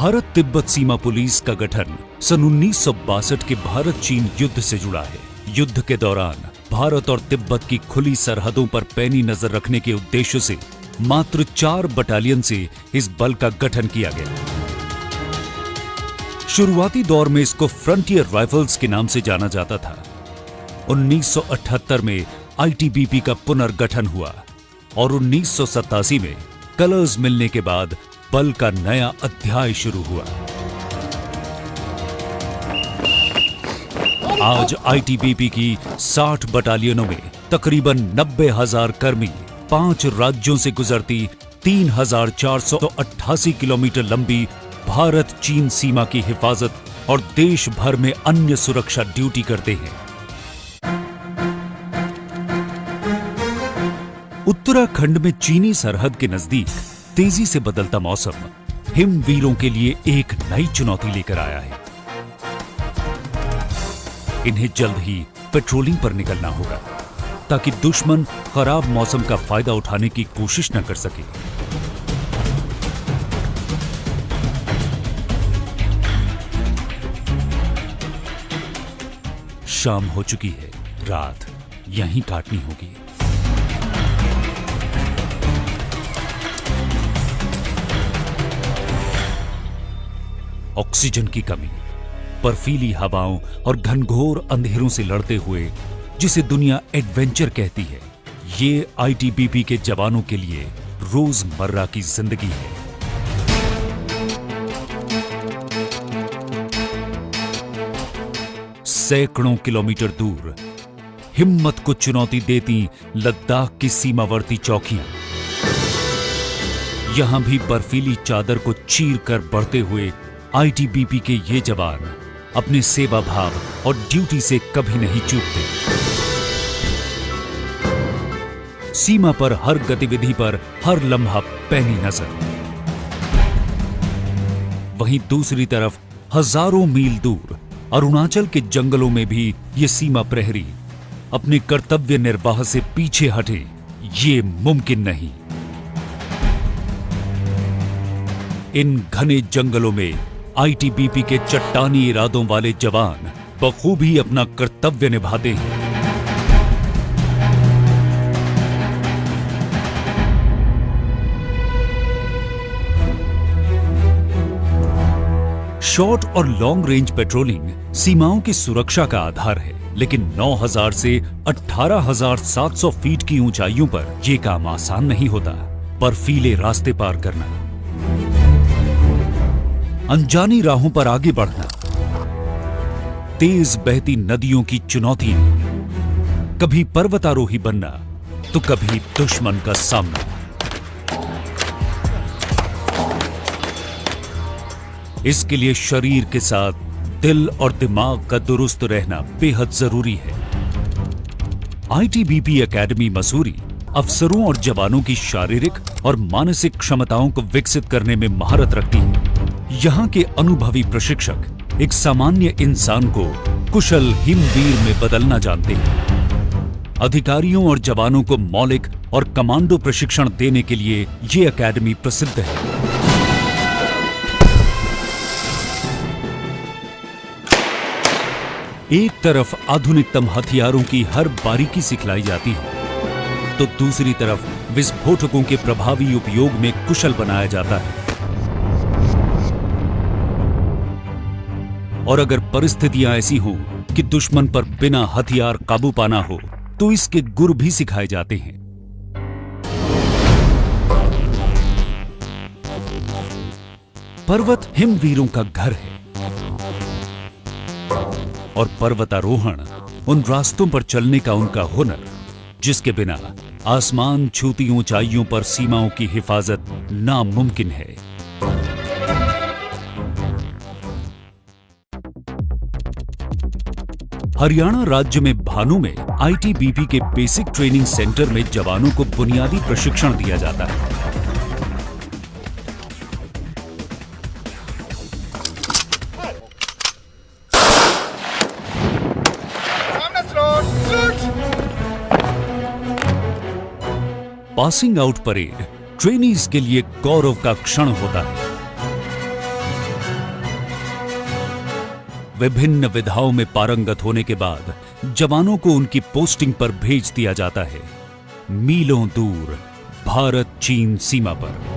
भारत तिब्बत सीमा police का गठन सन 1962 के भारत चीन युद्ध से जुड़ा है। युद्ध के दौरान भारत और तिब्बत की खुली सरहदों पर पैनी नजर रखने के उद्देश्य से मात्र 4 बटालियन से इस बल का गठन किया गया। शुरुआती दौर में इसको फ्रंटियर राइफल्स के नाम से जाना जाता था। 1978 में आईटीबीपी का पुनर्गठन हुआ और 1987 में कलर्स मिलने के बाद बल का नया अध्याय शुरू हुआ। आज आईटीबीपी की 60 बटालियनों में तकरीबन 90,000 कर्मी 5 राज्यों से गुजरती 3,488 किलोमीटर लंबी भारत चीन सीमा की हिफाजत और देश भर में अन्य सुरक्षा ड्यूटी करते हैं। उत्तराखंड में चीनी सरहद के नजदीक तेजी से बदलता मौसम हिमवीरों के लिए एक नई चुनौती लेकर आया है। इन्हें जल्द ही पेट्रोलिंग पर निकलना होगा ताकि दुश्मन खराब मौसम का फायदा उठाने की कोशिश न कर सके। शाम हो चुकी है, रात यहीं काटनी होगी। ऑक्सीजन की कमी, बर्फीली हवाओं और घनघोर अंधेरों से लड़ते हुए जिसे दुनिया एडवेंचर कहती है, ये आईटीबीपी के जवानों के लिए रोजमर्रा की जिंदगी है। सैकड़ों किलोमीटर दूर हिम्मत को चुनौती देती लद्दाख की सीमावर्ती चौकियां, यहां भी बर्फीली चादर को चीर कर बढ़ते हुए आईटीबीपी के ये जवान अपने सेवा भाव और ड्यूटी से कभी नहीं चूकते। सीमा पर हर गतिविधि पर हर लम्हा पैनी नजर। वहीं दूसरी तरफ हजारों मील दूर अरुणाचल के जंगलों में भी ये सीमा प्रहरी अपने कर्तव्य निर्वाह से पीछे हटे, ये मुमकिन नहीं। इन घने जंगलों में आईटीबीपी के चट्टानी इरादों वाले जवान बखूबी अपना कर्तव्य निभाते हैं। शॉर्ट और लॉन्ग रेंज पेट्रोलिंग सीमाओं की सुरक्षा का आधार है, लेकिन 9,000 से 18,700 फीट की ऊंचाइयों पर यह काम आसान नहीं होता। बर्फीले रास्ते पार करना, अनजानी राहों पर आगे बढ़ना, तेज बहती नदियों की चुनौतियां, कभी पर्वतारोही बनना तो कभी दुश्मन का सामना। इसके लिए शरीर के साथ दिल और दिमाग का दुरुस्त रहना बेहद जरूरी है। आईटीबीपी एकेडमी मसूरी अफसरों और जवानों की शारीरिक और मानसिक क्षमताओं को विकसित करने में महारत रखती है। यहाँ के अनुभवी प्रशिक्षक एक सामान्य इंसान को कुशल हिमवीर में बदलना जानते हैं। अधिकारियों और जवानों को मौलिक और कमांडो प्रशिक्षण देने के लिए ये एकेडमी प्रसिद्ध है। एक तरफ आधुनिकतम हथियारों की हर बारीकी सिखलाई जाती है, तो दूसरी तरफ विस्फोटकों के प्रभावी उपयोग में कुशल बनाया जाता है। और अगर परिस्थितियां ऐसी हों कि दुश्मन पर बिना हथियार काबू पाना हो, तो इसके गुर भी सिखाए जाते हैं। पर्वत हिमवीरों का घर है और पर्वतारोहण उन रास्तों पर चलने का उनका हुनर, जिसके बिना आसमान छूती ऊंचाइयों पर सीमाओं की हिफाजत नामुमकिन है। हरियाणा राज्य में भानु में आईटीबीपी के बेसिक ट्रेनिंग सेंटर में जवानों को बुनियादी प्रशिक्षण दिया जाता है। पासिंग आउट परेड ट्रेनीज के लिए गौरव का क्षण होता है। विभिन्न विधाओं में पारंगत होने के बाद जवानों को उनकी पोस्टिंग पर भेज दिया जाता है, मीलों दूर भारत चीन सीमा पर।